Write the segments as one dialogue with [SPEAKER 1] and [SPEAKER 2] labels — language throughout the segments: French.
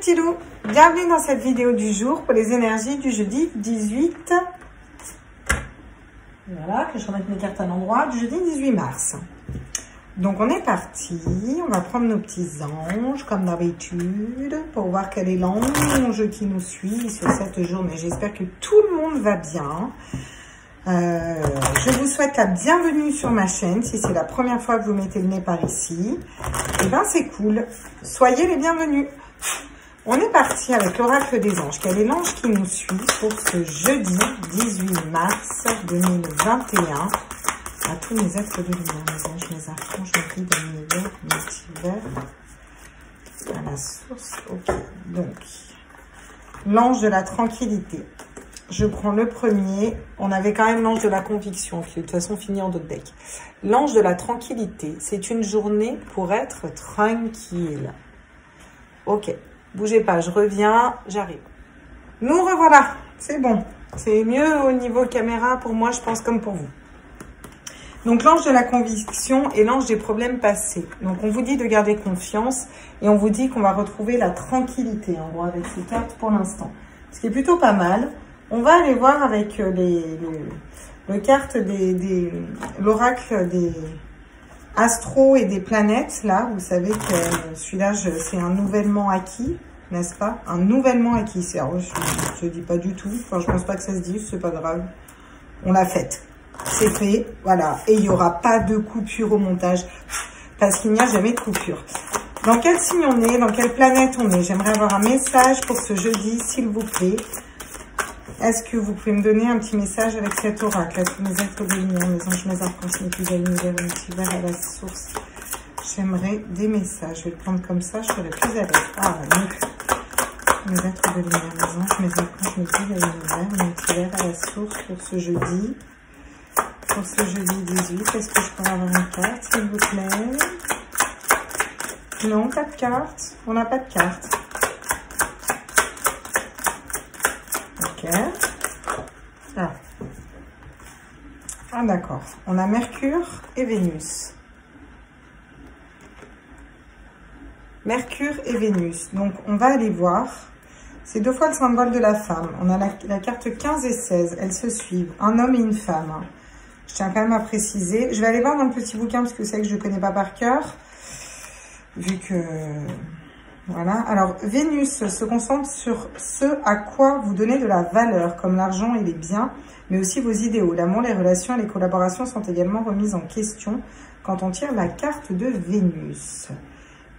[SPEAKER 1] petits loups, bienvenue dans cette vidéo du jour pour les énergies du jeudi 18. Voilà, que je remette mes cartes à l'endroit, du jeudi 18 mars. Donc on est parti, on va prendre nos petits anges comme d'habitude pour voir quel est l'ange qui nous suit sur cette journée. J'espère que tout le monde va bien. Je vous souhaite la bienvenue sur ma chaîne. Si c'est la première fois que vous mettez le nez par ici, et ben c'est cool. Soyez les bienvenus. On est parti avec l'oracle des anges. Quel est l'ange qui nous suit pour ce jeudi 18 mars 2021? À tous mes êtres de lumière, mes anges, mes archanges, mes guides, mes univers, multivers, à la source. Ok, donc l'ange de la tranquillité. Je prends le premier. On avait quand même l'ange de la conviction, qui de toute façon finit en dos de bec. L'ange de la tranquillité, c'est une journée pour être tranquille. Ok, bougez pas, je reviens, j'arrive. Nous revoilà, c'est bon. C'est mieux au niveau caméra pour moi, je pense, comme pour vous. Donc l'ange de la conviction et l'ange des problèmes passés. Donc on vous dit de garder confiance et on vous dit qu'on va retrouver la tranquillité en gros avec ces cartes pour l'instant. Ce qui est plutôt pas mal. On va aller voir avec le carte l'oracle des astros et des planètes. Là, vous savez que celui-là, c'est un nouvellement acquis, n'est-ce pas? Un nouvellement acquis. Je ne dis pas du tout. Enfin, je pense pas que ça se dise, c'est pas grave. On l'a faite. C'est fait, voilà. Et il n'y aura pas de coupure au montage parce qu'il n'y a jamais de coupure. Dans quel signe on est? Dans quelle planète on est? J'aimerais avoir un message pour ce jeudi, s'il vous plaît. Est-ce que vous pouvez me donner un petit message avec cet oracle? À tous mes êtres de lumière, mes anges, mes archanges, mes guides, univers, multivers, à la source. J'aimerais des messages. Je vais le prendre comme ça, je serai plus à l'aise. Ah, mes êtres de lumière, mes anges, mes archanges, mes guides, univers, multivers, à la source pour ce jeudi. Pour ce jeudi 18, est-ce que je pourrais avoir une carte, s'il vous plaît? Non, pas de carte. On n'a pas de carte. Ok. Ah d'accord. On a Mercure et Vénus. Mercure et Vénus. Donc, on va aller voir. C'est deux fois le symbole de la femme. On a la carte 15 et 16. Elles se suivent. Un homme et une femme. Je tiens quand même à préciser. Je vais aller voir dans le petit bouquin parce que c'est que je ne connais pas par cœur. Vu que... Voilà. Alors, Vénus se concentre sur ce à quoi vous donnez de la valeur, comme l'argent et les biens, mais aussi vos idéaux. L'amour, les relations et les collaborations sont également remises en question quand on tire la carte de Vénus.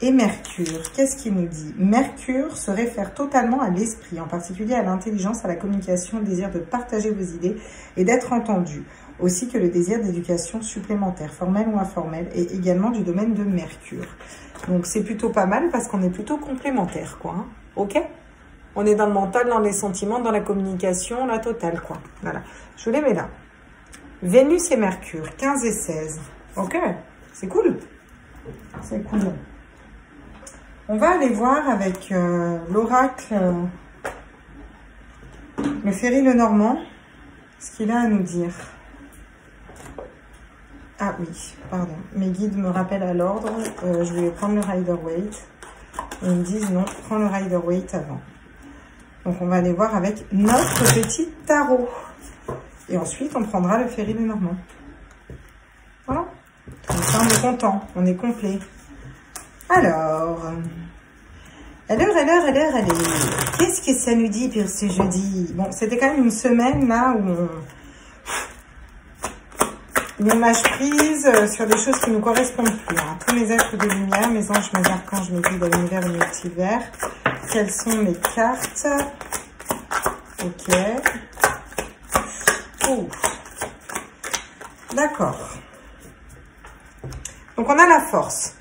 [SPEAKER 1] Et Mercure, qu'est-ce qu'il nous dit? Mercure se réfère totalement à l'esprit, en particulier à l'intelligence, à la communication, le désir de partager vos idées et d'être entendu, aussi que le désir d'éducation supplémentaire, formelle ou informelle, et également du domaine de Mercure. Donc c'est plutôt pas mal parce qu'on est plutôt complémentaires, quoi. Hein. Ok? On est dans le mental, dans les sentiments, dans la communication, la totale, quoi. Voilà. Je les mets là. Vénus et Mercure, 15 et 16. Ok? C'est cool. C'est cool. On va aller voir avec l'oracle, le Ferry Lenormand, ce qu'il a à nous dire. Ah oui, pardon. Mes guides me rappellent à l'ordre. Je vais prendre le Rider-Waite. Ils me disent non, prends le Rider-Waite avant. Donc, on va aller voir avec notre petit tarot. Et ensuite, on prendra le Ferry Lenormand. Voilà. Comme ça, on est content. On est complet. Alors, qu'est-ce que ça nous dit pour ce jeudi? Bon, c'était quand même une semaine là où on lâche prise sur des choses qui ne nous correspondent plus. Hein. Tous mes êtres de lumière, mes anges, mes archanges, mes guides, l'univers, le multivers. Quelles sont mes cartes? Ok. Oh. D'accord. Donc, on a la force.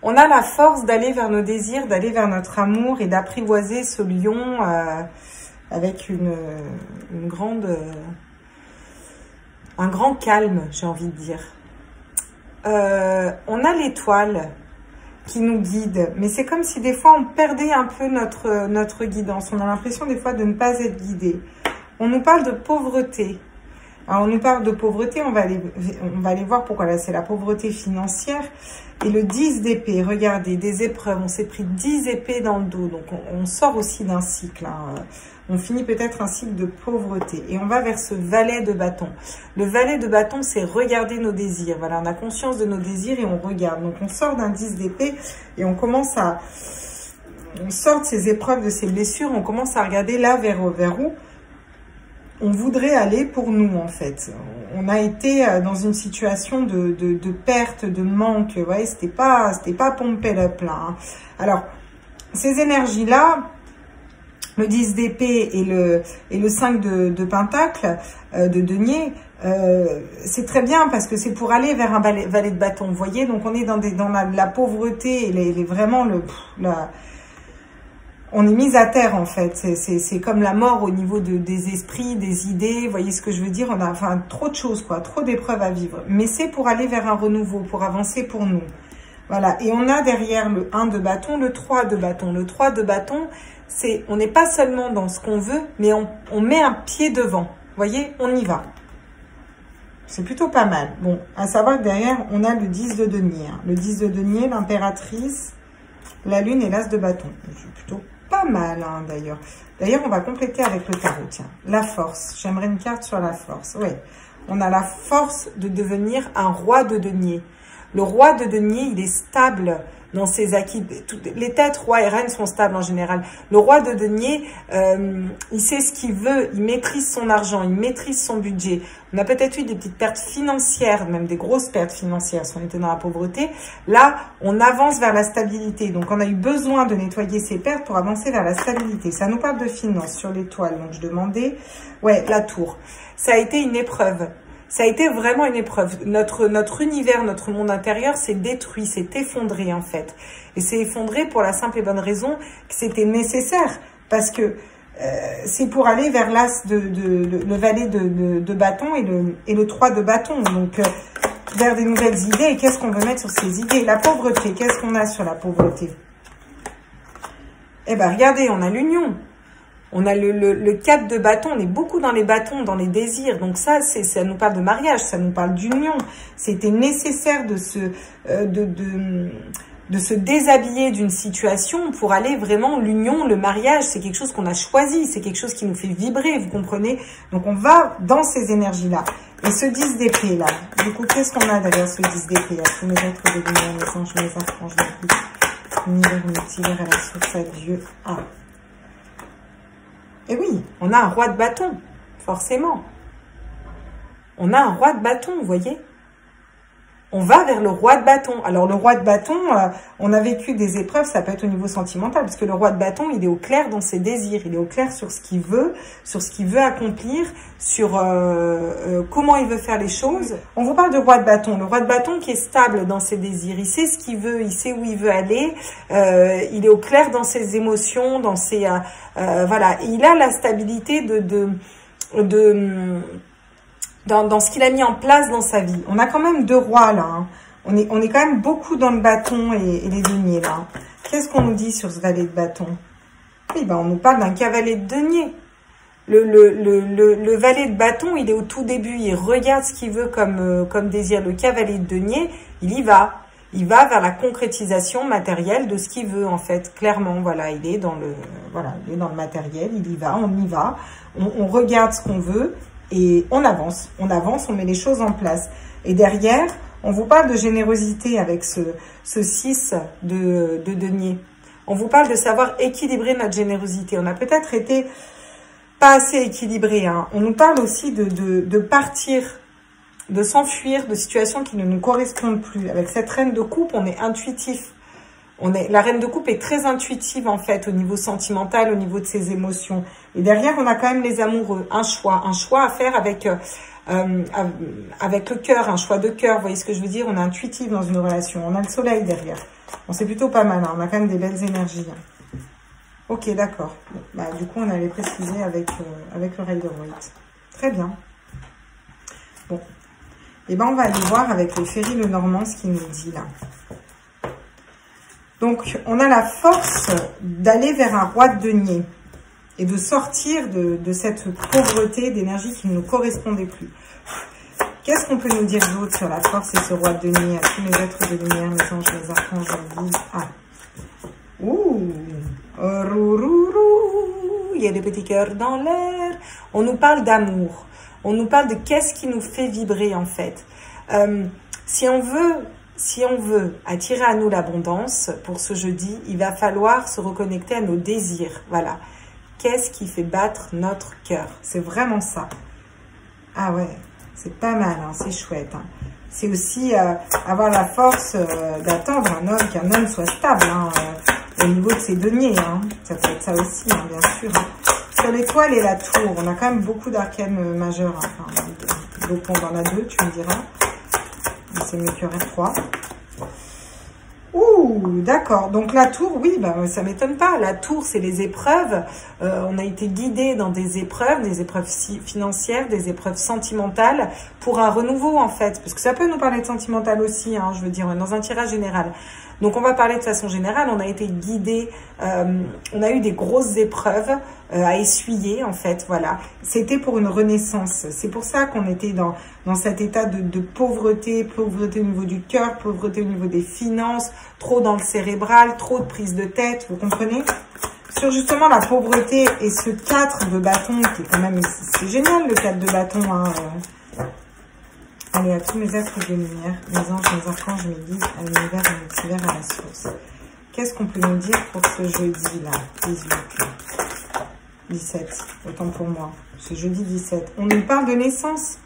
[SPEAKER 1] On a la force d'aller vers nos désirs, d'aller vers notre amour et d'apprivoiser ce lion avec un grand calme, j'ai envie de dire. On a l'étoile qui nous guide, mais c'est comme si des fois on perdait un peu notre guidance. On a l'impression des fois de ne pas être guidé. On nous parle de pauvreté. Alors, on nous parle de pauvreté, on va aller voir pourquoi. Là, c'est la pauvreté financière. Et le 10 d'épée, regardez, des épreuves. On s'est pris 10 épées dans le dos. Donc, on sort aussi d'un cycle. Hein. On finit peut-être un cycle de pauvreté. Et on va vers ce valet de bâton. Le valet de bâton, c'est regarder nos désirs. Voilà, on a conscience de nos désirs et on regarde. Donc, on sort d'un 10 d'épée et on commence à... On sort de ces épreuves, de ces blessures. On commence à regarder là vers où on voudrait aller pour nous, en fait. On a été dans une situation de perte, de manque. Vous voyez, c'était pas pompé le plein. Hein. Alors, ces énergies-là, le 10 d'épée et le 5 de pentacle, de denier, c'est très bien parce que c'est pour aller vers un valet de bâton. Vous voyez, donc on est dans la pauvreté et vraiment on est mis à terre, en fait. C'est comme la mort au niveau des esprits, des idées. Vous voyez ce que je veux dire? On a enfin trop de choses, quoi. Trop d'épreuves à vivre. Mais c'est pour aller vers un renouveau, pour avancer pour nous. Voilà. Et on a derrière le 1 de bâton, le 3 de bâton. Le 3 de bâton, on n'est pas seulement dans ce qu'on veut, mais on met un pied devant. Vous voyez? On y va. C'est plutôt pas mal. Bon, à savoir que derrière, on a le 10 de denier. Hein. Le 10 de denier, l'impératrice, la lune et l'as de bâton. C'est plutôt pas mal, hein, d'ailleurs. D'ailleurs, on va compléter avec le tarot, tiens. La force. J'aimerais une carte sur la force. Oui. On a la force de devenir un roi de denier. Le roi de denier, il est stable dans ses acquis. Les têtes, rois et reines, sont stables en général. Le roi de denier, il sait ce qu'il veut, il maîtrise son argent, il maîtrise son budget. On a peut-être eu des petites pertes financières, même des grosses pertes financières si on était dans la pauvreté. Là, on avance vers la stabilité. Donc, on a eu besoin de nettoyer ces pertes pour avancer vers la stabilité. Ça nous parle de finances sur l'étoile. Donc, je demandais, ouais, la tour. Ça a été une épreuve. Ça a été vraiment une épreuve. Notre univers, notre monde intérieur s'est détruit, s'est effondré en fait. Et s'est effondré pour la simple et bonne raison que c'était nécessaire. Parce que c'est pour aller vers l'as le valet de bâton et le 3 de bâton. Donc, vers des nouvelles idées. Et qu'est-ce qu'on veut mettre sur ces idées? La pauvreté, qu'est-ce qu'on a sur la pauvreté? Eh bien, regardez, on a l'union. On a le 4 de bâton, on est beaucoup dans les bâtons, dans les désirs. Donc ça nous parle de mariage, ça nous parle d'union. C'était nécessaire de se déshabiller d'une situation pour aller vraiment l'union, le mariage. C'est quelque chose qu'on a choisi, c'est quelque chose qui nous fait vibrer, vous comprenez? Donc on va dans ces énergies-là. Et ce 10 d'épée là, du coup, qu'est-ce qu'on a derrière ce 10 d'épée? À tous mes êtres de lumière, mes anges, mes archanges, mes guides, univers, multivers, à la source, à Dieu. Ah. Et oui, on a un roi de bâton, forcément. On a un roi de bâton, vous voyez? On va vers le roi de bâton. Alors, le roi de bâton, on a vécu des épreuves, ça peut être au niveau sentimental, parce que le roi de bâton, il est au clair dans ses désirs, il est au clair sur ce qu'il veut accomplir, sur comment il veut faire les choses. On vous parle de roi de bâton. Le roi de bâton qui est stable dans ses désirs, il sait ce qu'il veut, il sait où il veut aller, il est au clair dans ses émotions, dans ses... voilà, il a la stabilité dans ce qu'il a mis en place dans sa vie. On a quand même 2 rois là. Hein. On est quand même beaucoup dans le bâton et les deniers là. Qu'est-ce qu'on nous dit sur ce valet de bâton? Oui, ben on nous parle d'un cavalier de denier. Le valet de bâton, il est au tout début. Il regarde ce qu'il veut comme désir. Le cavalier de denier, il y va. Il va vers la concrétisation matérielle de ce qu'il veut en fait. Clairement, voilà, il est dans le matériel. Il y va, on y va. On regarde ce qu'on veut. Et on avance, on met les choses en place. Et derrière, on vous parle de générosité avec ce 6 de denier. On vous parle de savoir équilibrer notre générosité. On a peut-être été pas assez équilibré. Hein. On nous parle aussi de partir, de s'enfuir de situations qui ne nous correspondent plus. Avec cette reine de coupe, on est intuitif. La reine de coupe est très intuitive en fait au niveau sentimental, au niveau de ses émotions. Et derrière, on a quand même les amoureux, un choix à faire avec le cœur, un choix de cœur. Vous voyez ce que je veux dire? On est intuitif dans une relation. On a le soleil derrière. Bon, c'est plutôt pas mal. Hein. On a quand même des belles énergies. Hein. Ok, d'accord. Bon, bah, du coup, on allait préciser avec le Rider-Waite. Très bien. Bon. Et ben, on va aller voir avec le Ferry le Normand ce qu'il nous dit là. Donc, on a la force d'aller vers un roi de denier. et de sortir de cette pauvreté d'énergie qui ne nous correspondait plus. Qu'est-ce qu'on peut nous dire d'autre sur la force et ce roi de denier à tous mes êtres de lumière, mes anges, mes archanges, mes guides? Ah. Ouh. Il y a des petits cœurs dans l'air. On nous parle d'amour. On nous parle de qu'est-ce qui nous fait vibrer en fait. Si on veut attirer à nous l'abondance pour ce jeudi, il va falloir se reconnecter à nos désirs. Voilà. Qu'est-ce qui fait battre notre cœur? C'est vraiment ça. Ah ouais, c'est pas mal, hein, c'est chouette. Hein. C'est aussi avoir la force d'attendre qu'un homme soit stable hein, au niveau de ses deniers. Hein. Ça peut être ça aussi, hein, bien sûr. Hein. Sur l'étoile et la tour, on a quand même beaucoup d'arcanes majeurs. Hein. Enfin, donc on en a 2, tu me diras. C'est mieux qu'il y aurait 3. Ouh, d'accord. Donc la tour, oui, bah, ça ne m'étonne pas. La tour, c'est les épreuves. On a été guidé dans des épreuves financières, des épreuves sentimentales pour un renouveau en fait. Parce que ça peut nous parler de sentimental aussi, hein, je veux dire, dans un tirage général. Donc on va parler de façon générale, on a été guidé, on a eu des grosses épreuves à essuyer en fait, voilà. C'était pour une renaissance, c'est pour ça qu'on était dans cet état de pauvreté, pauvreté au niveau du cœur, pauvreté au niveau des finances, trop dans le cérébral, trop de prise de tête, vous comprenez? Sur justement la pauvreté et ce 4 de bâton, qui est quand même, c'est génial le 4 de bâton, hein. Allez, à tous mes êtres de lumière, mes anges, mes archanges, mes guides, à l'univers, à l'univers, à la source. Qu'est-ce qu'on peut nous dire pour ce jeudi-là? 18, 17, autant pour moi. Ce jeudi 17. On nous parle de naissance.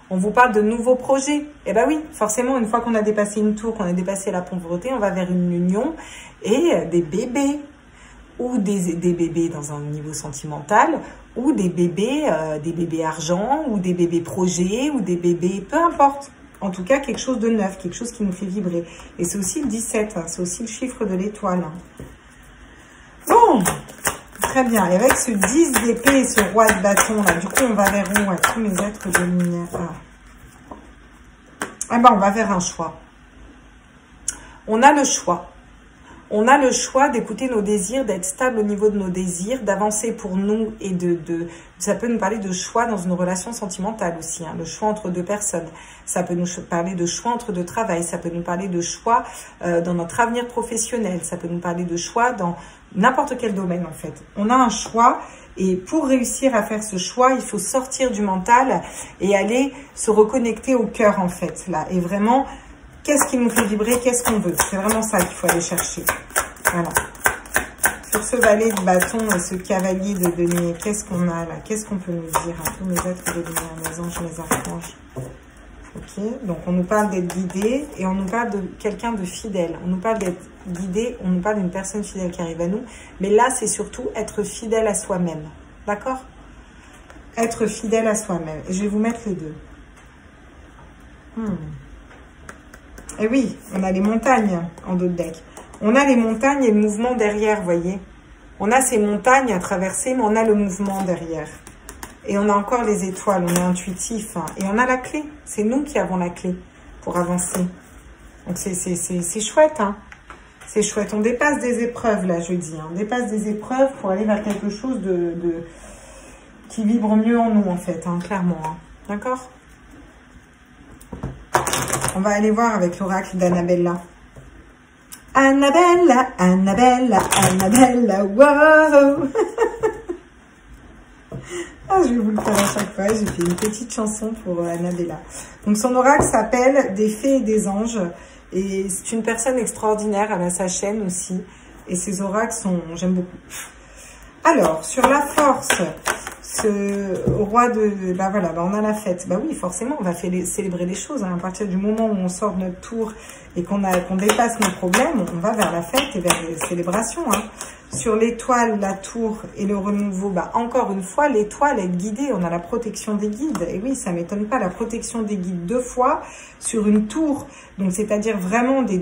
[SPEAKER 1] On vous parle de nouveaux projets. Eh ben oui, forcément, une fois qu'on a dépassé une tour, qu'on a dépassé la pauvreté, on va vers une union et des bébés. Ou des bébés dans un niveau sentimental, ou des bébés argent, ou des bébés projets, ou des bébés, peu importe. En tout cas, quelque chose de neuf, quelque chose qui nous fait vibrer. Et c'est aussi le 17, hein, c'est aussi le chiffre de l'étoile. Hein. Bon, très bien. Et avec ce 10 d'épée et ce roi de bâton, là, du coup, on va vers où? À tous mes êtres de lumière. Ah ben, on va vers un choix. On a le choix. On a le choix d'écouter nos désirs, d'être stable au niveau de nos désirs, d'avancer pour nous et ça peut nous parler de choix dans une relation sentimentale aussi, hein, le choix entre deux personnes. Ça peut nous parler de choix entre deux travails, ça peut nous parler de choix dans notre avenir professionnel, ça peut nous parler de choix dans n'importe quel domaine en fait. On a un choix et pour réussir à faire ce choix, il faut sortir du mental et aller se reconnecter au cœur en fait, là, et vraiment... Qu'est-ce qui nous fait vibrer? Qu'est-ce qu'on veut? C'est vraiment ça qu'il faut aller chercher. Voilà. Sur ce valet de bâton et ce cavalier de denier, qu'est-ce qu'on a là? Qu'est-ce qu'on peut nous dire à tous mes êtres de lumière, mes anges, mes archanges? Ok, donc on nous parle d'être guidé et on nous parle de quelqu'un de fidèle. On nous parle d'être guidé, on nous parle d'une personne fidèle qui arrive à nous. Mais là, c'est surtout être fidèle à soi-même. D'accord? Être fidèle à soi-même. Et je vais vous mettre les deux. Et oui, on a les montagnes en dos de deck. On a les montagnes et le mouvement derrière, vous voyez. On a ces montagnes à traverser, mais on a le mouvement derrière. Et on a encore les étoiles, on est intuitif. Hein, et on a la clé. C'est nous qui avons la clé pour avancer. Donc c'est chouette. Hein. C'est chouette. On dépasse des épreuves, là, je dis. Hein. On dépasse des épreuves pour aller vers quelque chose qui vibre mieux en nous, en fait. Hein, clairement. Hein. D'accord ? On va aller voir avec l'oracle d'Annabella. Annabella, Annabella, Annabella, wow. Ah, je vais vous le faire à chaque fois. J'ai fait une petite chanson pour Annabella. Donc, son oracle s'appelle Des fées et des anges. Et c'est une personne extraordinaire. Elle a sa chaîne aussi. Et ses oracles sont... J'aime beaucoup. Alors, sur la force... Ce roi de... Bah voilà, bah on a la fête. Bah oui, forcément, on va célébrer les choses. Hein. À partir du moment où on sort de notre tour et qu'on dépasse nos problèmes, on va vers la fête et vers les célébrations. Hein. Sur l'étoile, la tour et le renouveau, bah encore une fois, l'étoile est guidée. On a la protection des guides. Et oui, ça ne m'étonne pas, la protection des guides 2 fois sur une tour. Donc, c'est-à-dire vraiment des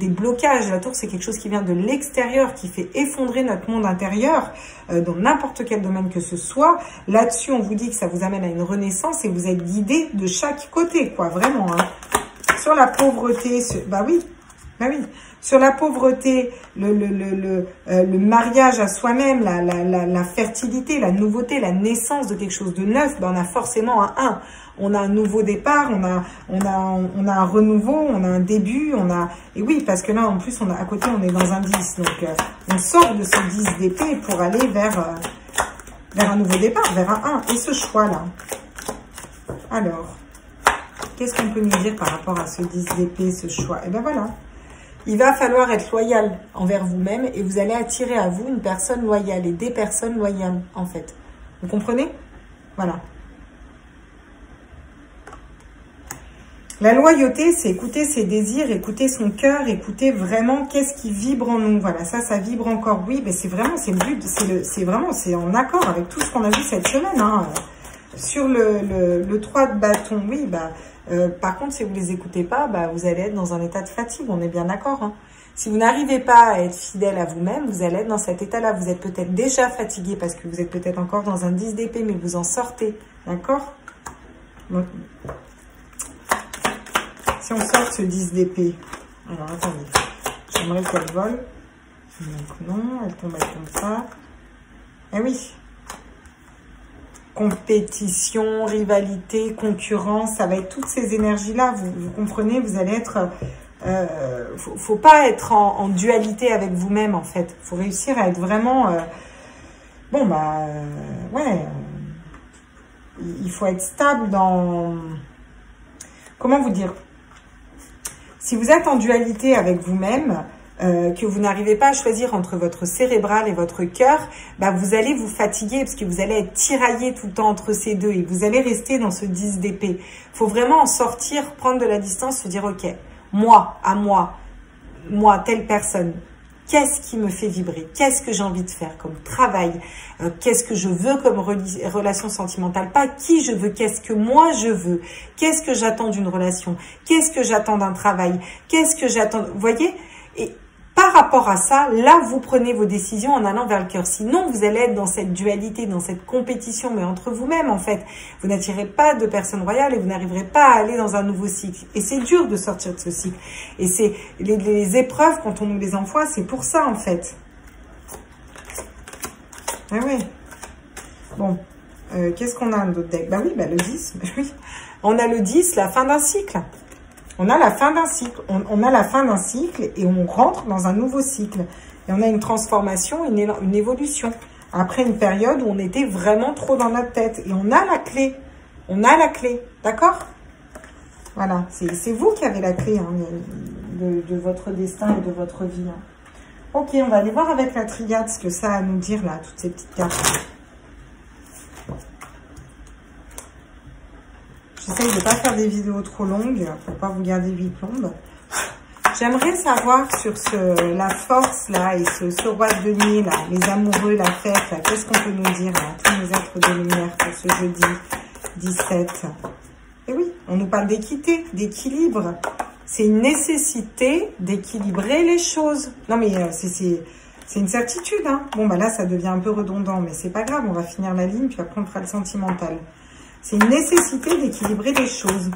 [SPEAKER 1] blocages. La tour, c'est quelque chose qui vient de l'extérieur, qui fait effondrer notre monde intérieur dans n'importe quel domaine que ce soit. Là-dessus, on vous dit que ça vous amène à une renaissance et vous êtes guidé de chaque côté, quoi, vraiment. Hein. Sur la pauvreté, bah oui, Bah oui. Sur la pauvreté, le mariage à soi-même, la fertilité, la nouveauté, la naissance de quelque chose de neuf, ben on a forcément un 1. On a un nouveau départ, on a un renouveau, on a un début, et oui, parce que là, en plus, à côté, on est dans un 10. Donc, on sort de ce 10 d'épée pour aller vers un nouveau départ, vers un 1. Et ce choix-là. Alors, qu'est-ce qu'on peut nous dire par rapport à ce 10 d'épée, ce choix? Eh ben voilà. Il va falloir être loyal envers vous-même et vous allez attirer à vous une personne loyale et des personnes loyales, en fait. Vous comprenez? Voilà. La loyauté, c'est écouter ses désirs, écouter son cœur, écouter vraiment qu'est-ce qui vibre en nous. Voilà, ça vibre encore. Oui, mais c'est vraiment, c'est le but, c'est en accord avec tout ce qu'on a vu cette semaine. Hein. Sur le 3 de bâton, oui, par contre, si vous ne les écoutez pas, vous allez être dans un état de fatigue, on est bien d'accord. Hein. Si vous n'arrivez pas à être fidèle à vous-même, vous allez être dans cet état-là. Vous êtes peut-être déjà fatigué parce que vous êtes peut-être encore dans un 10 d'épée, mais vous en sortez. D'accord? Donc, si on sort ce 10 d'épée, alors attendez, j'aimerais qu'elle vole. Donc non, elle tombe comme ça. Eh oui. Compétition, rivalité, concurrence, ça va être toutes ces énergies-là. Vous comprenez, vous allez être... faut pas être en dualité avec vous-même, en fait. Faut réussir à être vraiment... ouais. Il faut être stable dans... Comment vous dire? Si vous êtes en dualité avec vous-même, que vous n'arrivez pas à choisir entre votre cérébral et votre cœur, vous allez vous fatiguer parce que vous allez être tiraillé tout le temps entre ces deux et vous allez rester dans ce 10 d'épée. Il faut vraiment en sortir, prendre de la distance, se dire, ok, moi, telle personne, qu'est-ce qui me fait vibrer? Qu'est-ce que j'ai envie de faire comme travail? Qu'est-ce que je veux comme relation sentimentale? Pas qui je veux, qu'est-ce que moi je veux? Qu'est-ce que j'attends d'une relation? Qu'est-ce que j'attends d'un travail? Qu'est-ce que j'attends? Vous voyez? Et par rapport à ça, là, vous prenez vos décisions en allant vers le cœur. Sinon, vous allez être dans cette dualité, dans cette compétition, mais entre vous-même, en fait. Vous n'attirez pas de personnes royales et vous n'arriverez pas à aller dans un nouveau cycle. Et c'est dur de sortir de ce cycle. Et c'est les épreuves, quand on nous les envoie, c'est pour ça, en fait. Ah oui. Bon. Qu'est-ce qu'on a d'autre deck? Oui, le 10. Oui. On a le 10, la fin d'un cycle. On a la fin d'un cycle, on a la fin d'un cycle et on rentre dans un nouveau cycle. Et on a une transformation, une évolution. Après une période où on était vraiment trop dans notre tête. Et on a la clé. On a la clé. D'accord? Voilà. C'est vous qui avez la clé de votre destin et de votre vie. Hein. Ok, on va aller voir avec la triade ce que ça a à nous dire là, toutes ces petites cartes. J'essaye de ne pas faire des vidéos trop longues pour ne pas vous garder 8 plombes. J'aimerais savoir sur la force là et ce roi de denier là, les amoureux, la fête, là, qu'est-ce qu'on peut nous dire là, tous nos êtres de lumière pour ce jeudi 17. Et oui, on nous parle d'équité, d'équilibre. C'est une nécessité d'équilibrer les choses. Non mais c'est une certitude. Hein. Bon là ça devient un peu redondant, mais c'est pas grave, on va finir la ligne puis après on fera le sentimental. C'est une nécessité d'équilibrer les choses.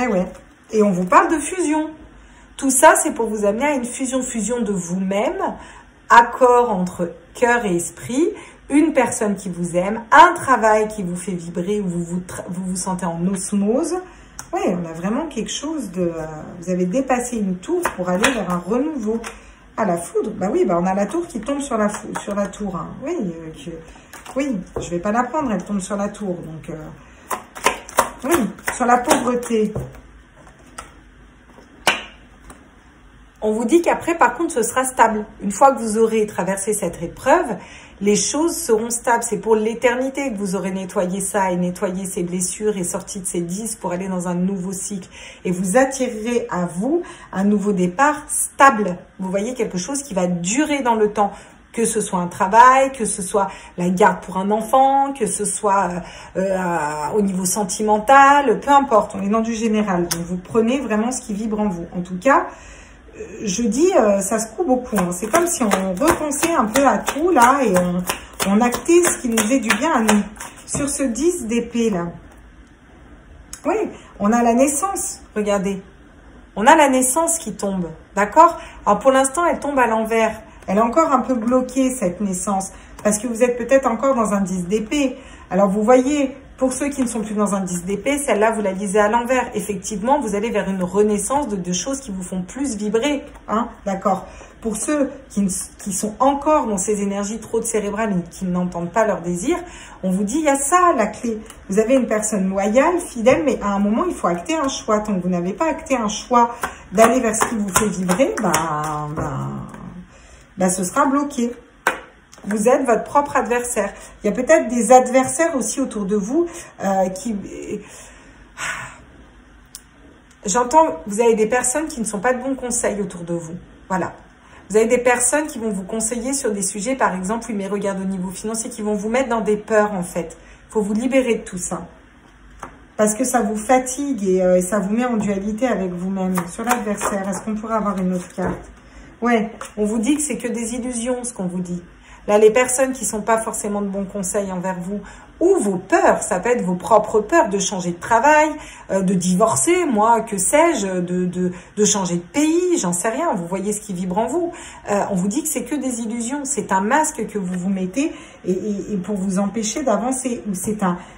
[SPEAKER 1] Eh ouais. Et on vous parle de fusion. Tout ça, c'est pour vous amener à une fusion de vous-même, accord entre cœur et esprit, une personne qui vous aime, un travail qui vous fait vibrer, où vous vous sentez en osmose. Oui, on a vraiment quelque chose de... vous avez dépassé une tour pour aller vers un renouveau. Ah, la foudre. Oui, on a la tour qui tombe sur la tour. Hein. Oui, oui, je ne vais pas la prendre, elle tombe sur la tour. Donc, oui, sur la pauvreté. On vous dit qu'après, par contre, ce sera stable. Une fois que vous aurez traversé cette épreuve, les choses seront stables. C'est pour l'éternité que vous aurez nettoyé ça et nettoyé ces blessures et sorti de ces 10 pour aller dans un nouveau cycle. Et vous attirerez à vous un nouveau départ stable. Vous voyez, quelque chose qui va durer dans le temps. Que ce soit un travail, que ce soit la garde pour un enfant, que ce soit au niveau sentimental, peu importe, on est dans du général. Donc vous prenez vraiment ce qui vibre en vous. En tout cas, je dis, ça se trouve beaucoup. Hein. C'est comme si on repensait un peu à tout là et on actait ce qui nous faisait du bien à nous. Sur ce 10 d'épée là, oui, on a la naissance, regardez. On a la naissance qui tombe, d'accord? Alors pour l'instant, elle tombe à l'envers. Elle est encore un peu bloquée, cette naissance, parce que vous êtes peut-être encore dans un 10 d'épée. Alors vous voyez, pour ceux qui ne sont plus dans un 10 d'épée, celle-là, vous la lisez à l'envers. Effectivement, vous allez vers une renaissance de choses qui vous font plus vibrer, hein, d'accord? Pour ceux qui sont encore dans ces énergies trop cérébrales et qui n'entendent pas leur désir, on vous dit, il y a ça, la clé. Vous avez une personne loyale, fidèle, mais à un moment, il faut acter un choix. Tant que vous n'avez pas acté un choix d'aller vers ce qui vous fait vibrer, ce sera bloqué. Vous êtes votre propre adversaire. Il y a peut-être des adversaires aussi autour de vous qui... J'entends, vous avez des personnes qui ne sont pas de bons conseils autour de vous. Voilà. Vous avez des personnes qui vont vous conseiller sur des sujets, par exemple, oui, mais regarde au niveau financier, qui vont vous mettre dans des peurs, en fait. Il faut vous libérer de tout ça. Parce que ça vous fatigue et ça vous met en dualité avec vous-même. Sur l'adversaire, est-ce qu'on pourrait avoir une autre carte? Ouais, on vous dit que c'est que des illusions, ce qu'on vous dit. Là, les personnes qui ne sont pas forcément de bons conseils envers vous, ou vos peurs, ça peut être vos propres peurs de changer de travail, de divorcer, moi, que sais-je, de changer de pays, j'en sais rien, vous voyez ce qui vibre en vous. On vous dit que c'est que des illusions, c'est un masque que vous vous mettez et pour vous empêcher d'avancer.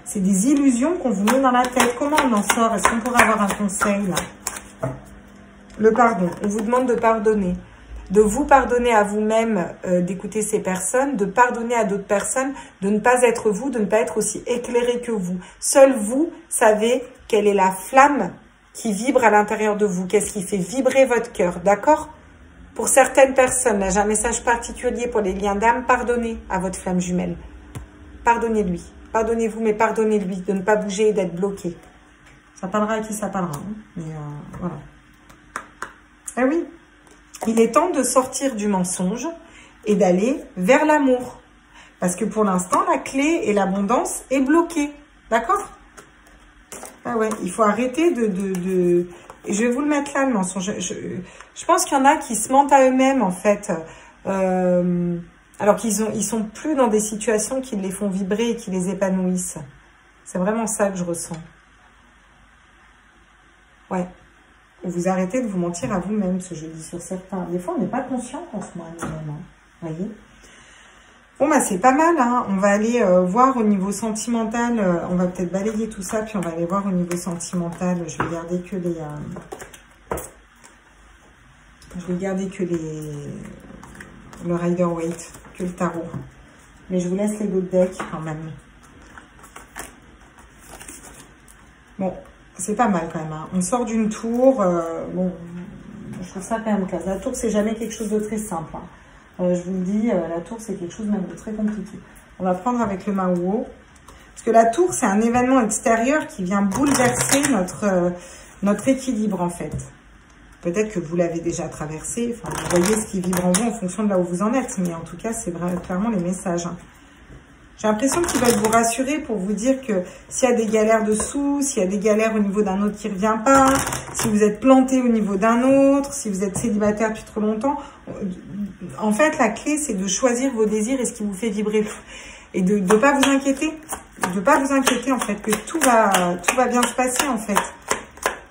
[SPEAKER 1] C'est des illusions qu'on vous met dans la tête. Comment on en sort? Est-ce qu'on pourrait avoir un conseil là? Le pardon, on vous demande de pardonner. De vous pardonner à vous-même, d'écouter ces personnes, de pardonner à d'autres personnes, de ne pas être vous, de ne pas être aussi éclairé que vous. Seul vous savez quelle est la flamme qui vibre à l'intérieur de vous, qu'est-ce qui fait vibrer votre cœur, d'accord? Pour certaines personnes, là j'ai un message particulier pour les liens d'âme, pardonnez à votre flamme jumelle. Pardonnez-lui, pardonnez-vous, mais pardonnez-lui de ne pas bouger et d'être bloqué. Ça parlera à qui ça parlera, hein, mais voilà. Eh oui. Il est temps de sortir du mensonge et d'aller vers l'amour. Parce que pour l'instant, la clé et l'abondance est bloquée. D'accord? Ah ouais, il faut arrêter de... Je vais vous le mettre là, le mensonge. Je pense qu'il y en a qui se mentent à eux-mêmes, en fait. Alors qu'ils sont plus dans des situations qui les font vibrer et qui les épanouissent. C'est vraiment ça que je ressens. Ouais. Vous arrêtez de vous mentir à vous-même, ce que je dis sur certains. Des fois, on n'est pas conscient qu'on se ment à nous-mêmes. Hein. Voyez. Bon, bah c'est pas mal. Hein. On va aller voir au niveau sentimental. On va peut-être balayer tout ça, puis on va aller voir au niveau sentimental. Je vais garder que les... le Rider-Waite, que le tarot. Mais je vous laisse les autres decks quand même. Bon. C'est pas mal quand même. Hein. On sort d'une tour. Bon, je trouve ça quand même classe. La tour, c'est jamais quelque chose de très simple. Hein. Je vous le dis, la tour, c'est quelque chose même de très compliqué. On va prendre avec le Mao. Parce que la tour, c'est un événement extérieur qui vient bouleverser notre équilibre, en fait. Peut-être que vous l'avez déjà traversé. Enfin, vous voyez ce qui vibre en vous en fonction de là où vous en êtes. Mais en tout cas, c'est clairement les messages. Hein. J'ai l'impression qu'il va vous rassurer pour vous dire que s'il y a des galères dessous, s'il y a des galères au niveau d'un autre qui ne revient pas, si vous êtes planté au niveau d'un autre, si vous êtes célibataire depuis trop longtemps, en fait, la clé, c'est de choisir vos désirs et ce qui vous fait vibrer. Et de ne pas vous inquiéter. De ne pas vous inquiéter, en fait, que tout va bien se passer, en fait.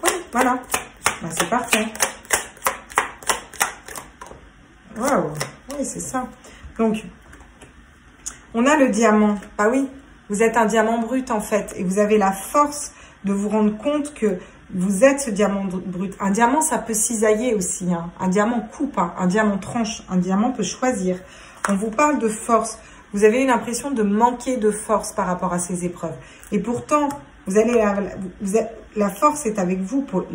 [SPEAKER 1] Oui, voilà. Ben, c'est parfait. Waouh. Oui, c'est ça. Donc... on a le diamant. Ah oui, vous êtes un diamant brut en fait. Et vous avez la force de vous rendre compte que vous êtes ce diamant brut. Un diamant, ça peut cisailler aussi. Hein. Un diamant coupe, hein. Un diamant tranche. Un diamant peut choisir. On vous parle de force. Vous avez eu l'impression de manquer de force par rapport à ces épreuves. Et pourtant, la force est avec vous. Pour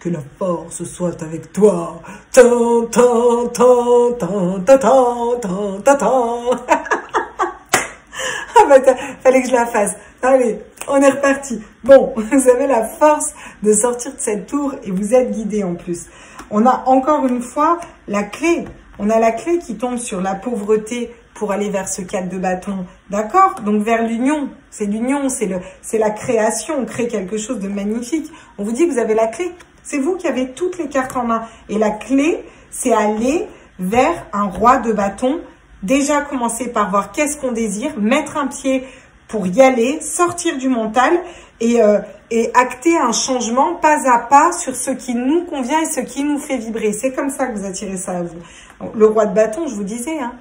[SPEAKER 1] que la force soit avec toi. Tan, tan, tan, tan, tan, tan, tan, tan. Fallait que je la fasse. Allez, on est reparti. Bon, vous avez la force de sortir de cette tour et vous êtes guidé en plus. On a encore une fois la clé. On a la clé qui tombe sur la pauvreté pour aller vers ce 4 de bâton. D'accord? Donc vers l'union. C'est l'union, c'est la création. On crée quelque chose de magnifique. On vous dit que vous avez la clé. C'est vous qui avez toutes les cartes en main. Et la clé, c'est aller vers un roi de bâton. Déjà commencer par voir qu'est-ce qu'on désire, mettre un pied pour y aller, sortir du mental et et acter un changement pas à pas sur ce qui nous convient et ce qui nous fait vibrer. C'est comme ça que vous attirez ça à vous. Le roi de bâton, je vous disais, hein.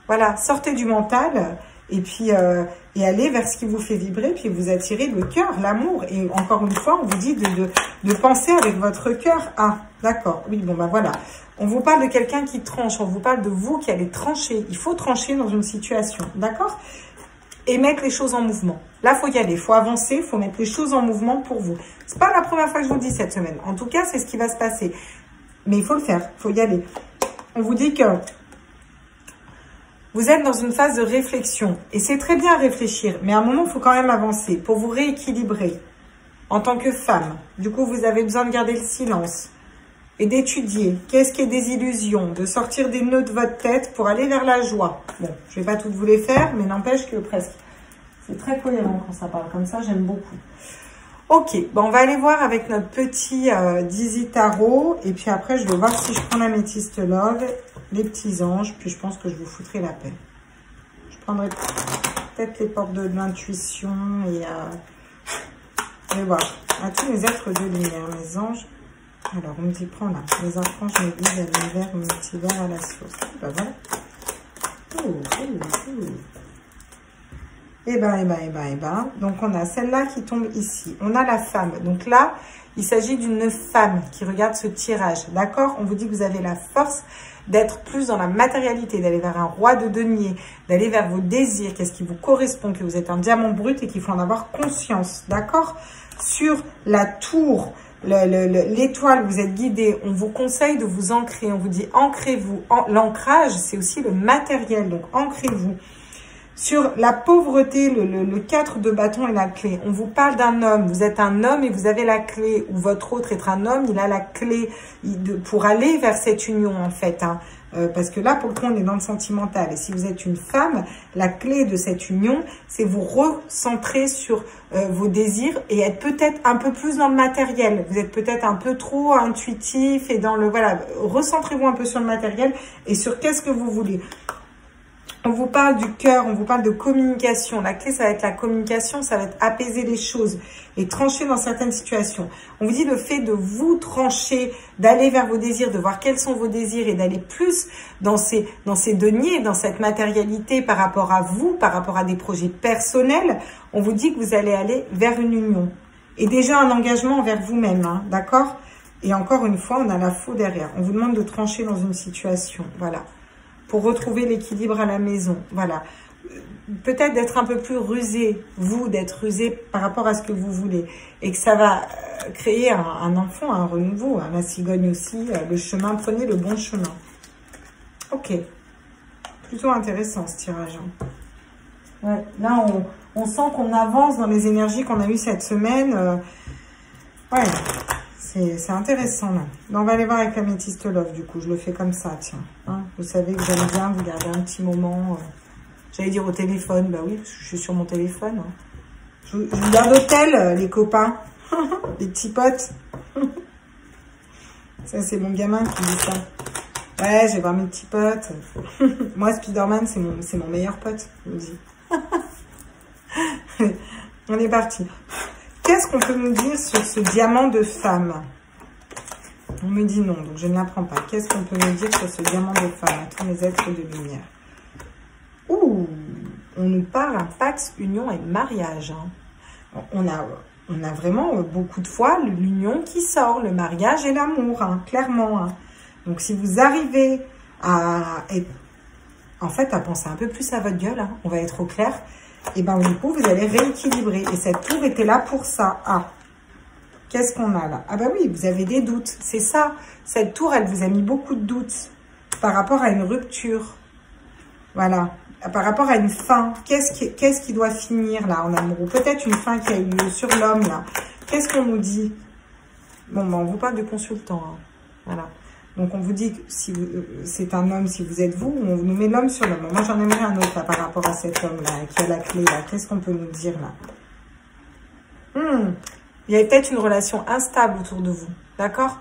[SPEAKER 1] Voilà, sortez du mental et puis et allez vers ce qui vous fait vibrer, puis vous attirez le cœur, l'amour. Et encore une fois, on vous dit de penser avec votre cœur. Ah, d'accord, oui, bon, ben voilà. On vous parle de quelqu'un qui tranche, on vous parle de vous qui allez trancher. Il faut trancher dans une situation, d'accord? Et mettre les choses en mouvement. Là, faut y aller, faut avancer, faut mettre les choses en mouvement pour vous. C'est pas la première fois que je vous le dis cette semaine. En tout cas, c'est ce qui va se passer. Mais il faut le faire, il faut y aller. On vous dit que vous êtes dans une phase de réflexion. Et c'est très bien à réfléchir, mais à un moment, il faut quand même avancer pour vous rééquilibrer en tant que femme. Du coup, vous avez besoin de garder le silence et d'étudier qu'est-ce qui est des illusions, de sortir des nœuds de votre tête pour aller vers la joie. Bon, je vais pas toutes vous les faire, mais n'empêche que presque. C'est très cohérent quand ça parle comme ça, j'aime beaucoup. Ok, bon, on va aller voir avec notre petit Dizzy Tarot. Et puis après, je vais voir si je prends l'améthyste love, les petits anges. Puis je pense que je vous foutrai la paix. Je prendrai peut-être les portes de l'intuition et je vais voir. À tous les êtres de lumière, mes anges. Alors, on me dit, prends là. Les archanges me disent à l'univers multivers à la source. Ben voilà. Et ben. Donc, on a celle-là qui tombe ici. On a la femme. Donc là, il s'agit d'une femme qui regarde ce tirage. D'accord? On vous dit que vous avez la force d'être plus dans la matérialité, d'aller vers un roi de denier, d'aller vers vos désirs, qu'est-ce qui vous correspond, que vous êtes un diamant brut et qu'il faut en avoir conscience. D'accord? Sur la tour, l'étoile, vous êtes guidé. On vous conseille de vous ancrer. On vous dit ancrez-vous. L'ancrage, c'est aussi le matériel. Donc, ancrez-vous. Sur la pauvreté, le 4 de bâton et la clé, on vous parle d'un homme. Vous êtes un homme et vous avez la clé. Ou votre autre être un homme, il a la clé pour aller vers cette union, en fait. Hein. Parce que là, pour le coup, on est dans le sentimental. Et si vous êtes une femme, la clé de cette union, c'est vous recentrer sur vos désirs et être peut-être un peu plus dans le matériel. Vous êtes peut-être un peu trop intuitif et dans le... Voilà, recentrez-vous un peu sur le matériel et sur qu'est-ce que vous voulez. On vous parle du cœur, on vous parle de communication. La clé, ça va être la communication, ça va être apaiser les choses et trancher dans certaines situations. On vous dit le fait de vous trancher, d'aller vers vos désirs, de voir quels sont vos désirs et d'aller plus dans ces deniers, dans cette matérialité par rapport à vous, par rapport à des projets personnels. On vous dit que vous allez aller vers une union. Et déjà un engagement envers vous-même, hein, d'accord? Et encore une fois, on a la faux derrière. On vous demande de trancher dans une situation, voilà. Pour retrouver l'équilibre à la maison. Voilà. Peut-être d'être un peu plus rusé, vous, d'être rusé par rapport à ce que vous voulez. Et que ça va créer un enfant, un renouveau. Hein. La cigogne aussi, le chemin, prenez le bon chemin. Ok. Plutôt intéressant ce tirage. Hein. Ouais. Là, on sent qu'on avance dans les énergies qu'on a eues cette semaine. Ouais. C'est intéressant, là. On va aller voir avec l'améthyste love, du coup. Je le fais comme ça, tiens. Hein, vous savez que j'aime bien vous garder un petit moment. J'allais dire au téléphone. Bah oui, parce que je suis sur mon téléphone. Hein. Je vous garde au tel, les copains. Les petits potes. Ça, c'est mon gamin qui dit ça. Ouais, je vais voir mes petits potes. Moi, Spider-Man, c'est mon meilleur pote, je vous dis. On est parti. Qu'est-ce qu'on peut nous dire sur ce diamant de femme? On me dit non, donc je ne l'apprends pas. Qu'est-ce qu'on peut nous dire sur ce diamant de femme à tous les êtres de lumière? Ouh, on nous parle un pax, union et mariage. Hein. On a vraiment beaucoup de fois l'union qui sort, le mariage et l'amour, hein, clairement. Hein. Donc si vous arrivez à penser un peu plus à votre gueule, hein, on va être au clair. Et bien, du coup, vous allez rééquilibrer. Et cette tour était là pour ça. Ah, qu'est-ce qu'on a là? Ah ben oui, vous avez des doutes. C'est ça. Cette tour, elle vous a mis beaucoup de doutes par rapport à une rupture. Voilà. Par rapport à une fin. Qu'est-ce qui doit finir là en amour? Ou peut-être une fin qui a eu lieu sur l'homme là. Qu'est-ce qu'on nous dit? Bon, ben, on vous parle de consultant. Hein. Voilà. Donc, on vous dit que si c'est un homme, si vous êtes vous, on nous met l'homme sur l'homme. Moi, j'en aimerais un autre là, par rapport à cet homme-là, qui a la clé là. Qu'est-ce qu'on peut nous dire là? Il y avait peut-être une relation instable autour de vous, d'accord?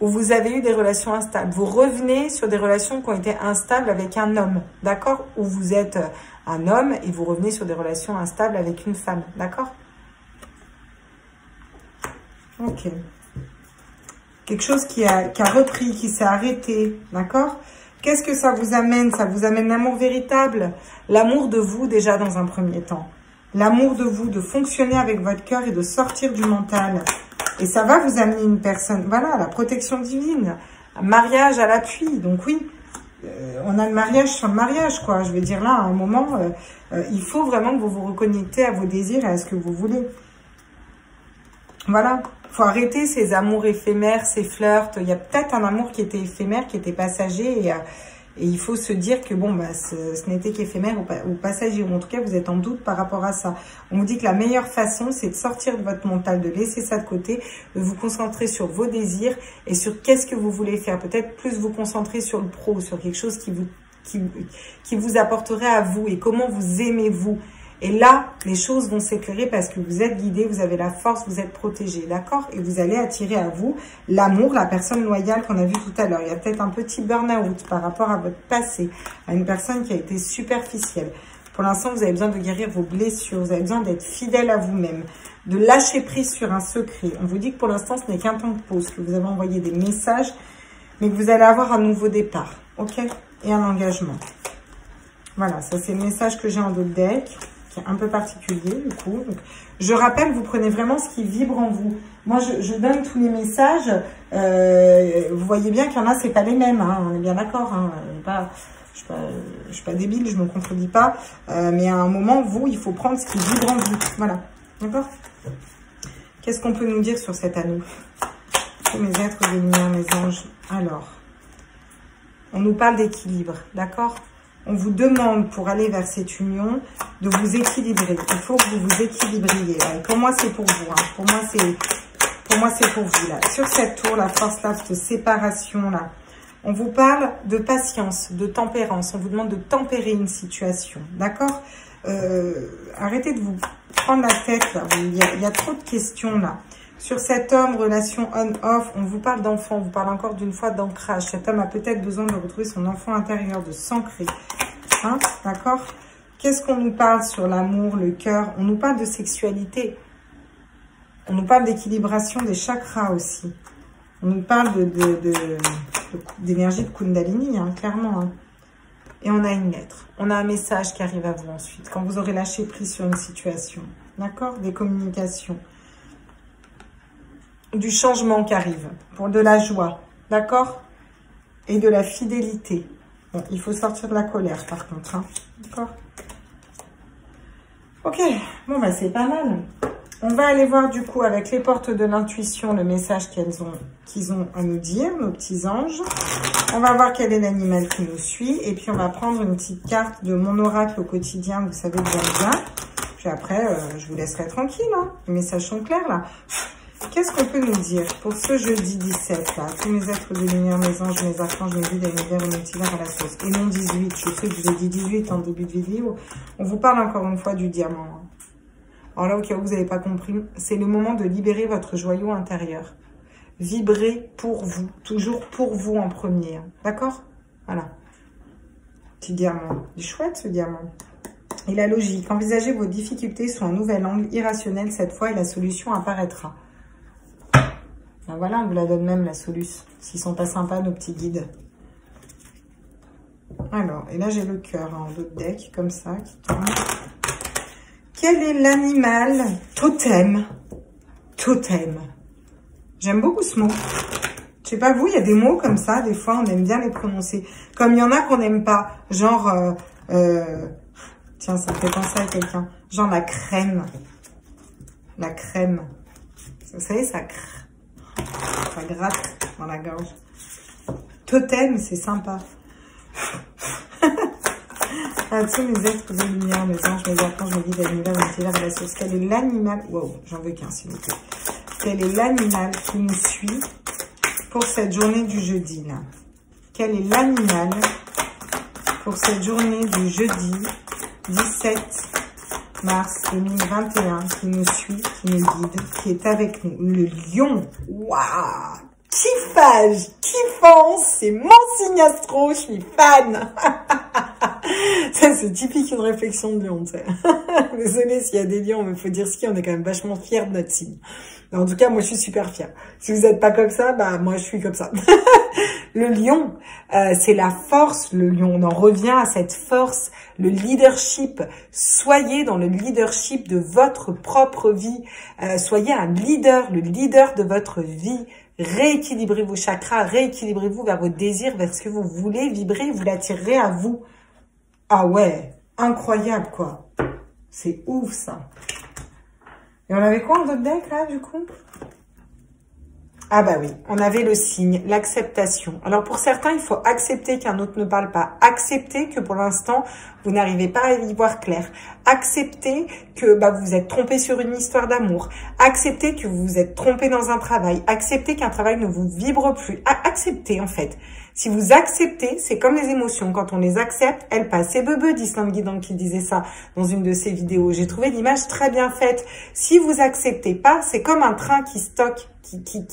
[SPEAKER 1] Ou vous avez eu des relations instables. Vous revenez sur des relations qui ont été instables avec un homme, d'accord? Ou vous êtes un homme et vous revenez sur des relations instables avec une femme, d'accord? Ok. Quelque chose qui a repris, qui s'est arrêté, d'accord? Qu'est-ce que ça vous amène? Ça vous amène l'amour véritable, l'amour de vous déjà dans un premier temps. L'amour de vous, de fonctionner avec votre cœur et de sortir du mental. Et ça va vous amener une personne, voilà, la protection divine, un mariage à l'appui. Donc oui, on a le mariage sur le mariage, quoi. Je veux dire là, à un moment, il faut vraiment que vous vous reconnectez à vos désirs et à ce que vous voulez. Voilà, il faut arrêter ces amours éphémères, ces flirts. Il y a peut-être un amour qui était éphémère, qui était passager. Et il faut se dire que bon, bah, ce n'était qu'éphémère ou passager. Ou en tout cas, vous êtes en doute par rapport à ça. On vous dit que la meilleure façon, c'est de sortir de votre mental, de laisser ça de côté, de vous concentrer sur vos désirs et sur qu'est-ce que vous voulez faire. Peut-être plus vous concentrer sur le pro, sur quelque chose qui vous apporterait à vous et comment vous aimez-vous. Et là, les choses vont s'éclairer parce que vous êtes guidé, vous avez la force, vous êtes protégé, d'accord? Et vous allez attirer à vous l'amour, la personne loyale qu'on a vue tout à l'heure. Il y a peut-être un petit burn-out par rapport à votre passé, à une personne qui a été superficielle. Pour l'instant, vous avez besoin de guérir vos blessures, vous avez besoin d'être fidèle à vous-même, de lâcher prise sur un secret. On vous dit que pour l'instant, ce n'est qu'un temps de pause, que vous avez envoyé des messages, mais que vous allez avoir un nouveau départ, ok? Et un engagement. Voilà, ça c'est le message que j'ai en d'autres decks. Un peu particulier du coup. Donc, je rappelle, vous prenez vraiment ce qui vibre en vous. Moi, je donne tous les messages. Vous voyez bien qu'il y en a, c'est pas les mêmes. Hein, on est bien d'accord. Hein, je suis pas débile, je me contredis pas. Mais à un moment, vous, il faut prendre ce qui vibre en vous. Voilà, d'accord? Qu'est-ce qu'on peut nous dire sur cet anneau? Mes êtres de lumière, mes anges. Alors, on nous parle d'équilibre, d'accord? On vous demande, pour aller vers cette union, de vous équilibrer. Il faut que vous vous équilibriez. Et pour moi, c'est pour vous. Hein. Pour moi, c'est pour vous. Là. Sur cette tour, la force là, cette séparation-là, on vous parle de patience, de tempérance. On vous demande de tempérer une situation. D'accord? Arrêtez de vous prendre la tête. Là. Il y a trop de questions là. Sur cet homme, relation on-off, on vous parle d'enfant, on vous parle encore d'une fois d'ancrage. Cet homme a peut-être besoin de retrouver son enfant intérieur, de s'ancrer. Hein, d'accord? Qu'est-ce qu'on nous parle sur l'amour, le cœur? On nous parle de sexualité. On nous parle d'équilibration des chakras aussi. On nous parle d'énergie de Kundalini, hein, clairement. Hein. Et on a une lettre. On a un message qui arrive à vous ensuite, quand vous aurez lâché prise sur une situation. D'accord? Des communications. Du changement qui arrive, pour de la joie, d'accord? Et de la fidélité. Bon, il faut sortir de la colère par contre, hein, d'accord? Ok, bon bah c'est pas mal. On va aller voir du coup avec les portes de l'intuition le message qu'ils ont à nous dire, nos petits anges. On va voir quel est l'animal qui nous suit et puis on va prendre une petite carte de mon oracle au quotidien, vous savez bien. Puis après, je vous laisserai tranquille, hein. Les messages sont clairs là. Qu'est-ce qu'on peut nous dire pour ce jeudi 17 là? Tous mes êtres de lumière, mes anges, mes archanges, mes guides, l'univers et multivers à la sauce. Et non 18, je sais que je vous ai dit 18 en début de vidéo. On vous parle encore une fois du diamant. Alors là, au cas où vous n'avez pas compris, c'est le moment de libérer votre joyau intérieur. Vibrez pour vous, toujours pour vous en premier. D'accord? Voilà. Petit diamant. Il est chouette ce diamant. Et la logique. Envisagez vos difficultés sous un nouvel angle irrationnel cette fois et la solution apparaîtra. Ben voilà, on vous la donne même, la solution. S'ils sont pas sympas, nos petits guides. Alors, et là, j'ai le cœur en d'autres decks, comme ça, qui tourne. Quel est l'animal totem? Totem. J'aime beaucoup ce mot. Je sais pas vous, il y a des mots comme ça, des fois, on aime bien les prononcer. Comme il y en a qu'on n'aime pas. Genre, tiens, ça me fait penser à quelqu'un. Genre la crème. La crème. Vous savez, ça gratte dans la gorge. Totem, c'est sympa. Tous mes êtres de lumière, mes anges, mes archanges, mes guides, l'univers, l'univers et la source. Quel est l'animal... Wow, j'en veux qu'un, s'il vous plaît. Quel est l'animal qui nous suit pour cette journée du jeudi, là? Quel est l'animal pour cette journée du jeudi 17 mars 2021 qui nous suit, qui nous guide, qui est avec nous? Le lion. Waouh! Kiffage, kiffance, c'est mon signe astro, je suis fan. Ça, c'est typique une réflexion de lion, tu sais. Désolée s'il y a des lions, mais faut dire ce qu'il y a, on est quand même vachement fiers de notre signe. En tout cas, moi, je suis super fière. Si vous n'êtes pas comme ça, bah, moi, je suis comme ça. Le lion, c'est la force, le lion. On en revient à cette force, le leadership. Soyez dans le leadership de votre propre vie. Soyez un leader, le leader de votre vie. Rééquilibrez vos chakras, rééquilibrez-vous vers vos désirs, vers ce que vous voulez vibrer, vous l'attirerez à vous. Ah ouais, incroyable quoi. C'est ouf ça. Et on avait quoi en d'autres deck là du coup? Ah bah oui, on avait le signe, l'acceptation. Alors pour certains, il faut accepter qu'un autre ne parle pas. Accepter que pour l'instant, vous n'arrivez pas à y voir clair. Accepter que vous vous êtes trompé sur une histoire d'amour. Accepter que vous vous êtes trompé dans un travail. Accepter qu'un travail ne vous vibre plus. Accepter en fait. Si vous acceptez, c'est comme les émotions. Quand on les accepte, elles passent. C'est Bebe d'Island Guidant qui disait ça dans une de ses vidéos. J'ai trouvé l'image très bien faite. Si vous acceptez pas, c'est comme un train qui stocke.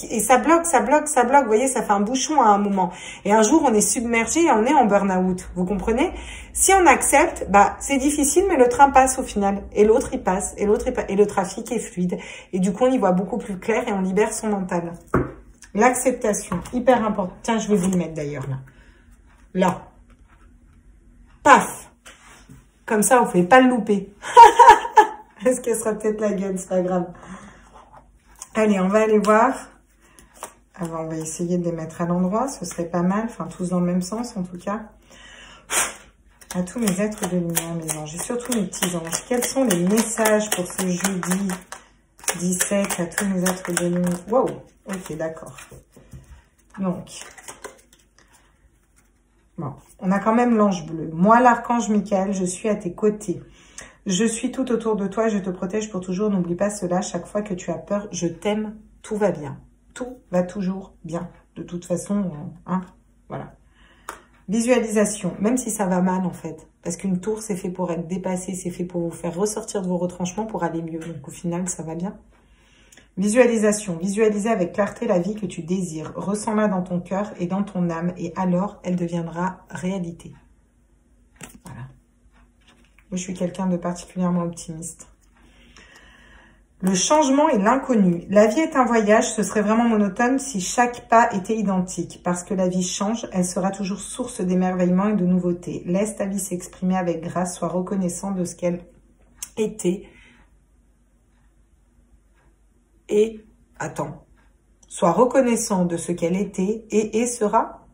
[SPEAKER 1] Et ça bloque, ça bloque, ça bloque. Vous voyez, ça fait un bouchon à un moment. Et un jour, on est submergé et on est en burn-out. Vous comprenez? Si on accepte, c'est difficile, mais le train passe au final. Et l'autre, il passe. Et l'autre, il passe. Et le trafic est fluide. Et du coup, on y voit beaucoup plus clair et on libère son mental. L'acceptation, hyper important. Tiens, je vais vous le mettre d'ailleurs là. Là. Paf. Comme ça, vous ne pouvez pas le louper. Est-ce qu'elle sera peut-être la gueule? C'est pas grave. Allez, on va aller voir. Alors, on va essayer de les mettre à l'endroit. Ce serait pas mal. Enfin, tous dans le même sens, en tout cas. À tous mes êtres de lumière, mes anges. Et surtout mes petits anges. Quels sont les messages pour ce jeudi 17 à tous mes êtres de lumière? Wow. Ok, d'accord. Donc, bon, on a quand même l'ange bleu. Moi, l'archange Michael, je suis à tes côtés. Je suis tout autour de toi, je te protège pour toujours. N'oublie pas cela, chaque fois que tu as peur, je t'aime, tout va bien. Tout va toujours bien. De toute façon, voilà. Visualisation, même si ça va mal en fait. Parce qu'une tour, c'est fait pour être dépassée, c'est fait pour vous faire ressortir de vos retranchements pour aller mieux. Donc au final, ça va bien. Visualisation, visualiser avec clarté la vie que tu désires. Ressens-la dans ton cœur et dans ton âme et alors, elle deviendra réalité. Voilà. Moi, je suis quelqu'un de particulièrement optimiste. Le changement et l'inconnu. La vie est un voyage, ce serait vraiment monotone si chaque pas était identique. Parce que la vie change, elle sera toujours source d'émerveillement et de nouveautés. Laisse ta vie s'exprimer avec grâce, sois reconnaissant de ce qu'elle était. Et, attends, sois reconnaissant de ce qu'elle était et sera.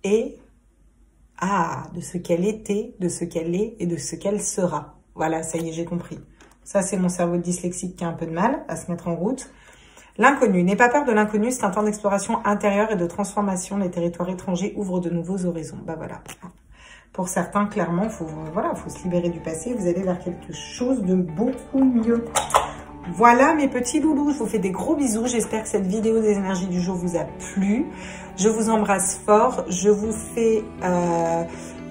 [SPEAKER 1] Et, de ce qu'elle était, de ce qu'elle est et de ce qu'elle sera. Voilà, ça y est, j'ai compris. Ça, c'est mon cerveau dyslexique qui a un peu de mal à se mettre en route. L'inconnu. N'aie pas peur de l'inconnu, c'est un temps d'exploration intérieure et de transformation. Les territoires étrangers ouvrent de nouveaux horizons. Voilà. Pour certains, clairement, faut se libérer du passé. Vous allez vers quelque chose de beaucoup mieux. Voilà mes petits loulous, je vous fais des gros bisous. J'espère que cette vidéo des énergies du jour vous a plu. Je vous embrasse fort. Je vous fais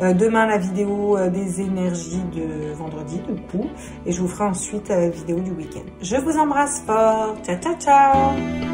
[SPEAKER 1] demain la vidéo des énergies de vendredi, du coup. Et je vous ferai ensuite la vidéo du week-end. Je vous embrasse fort. Ciao, ciao, ciao.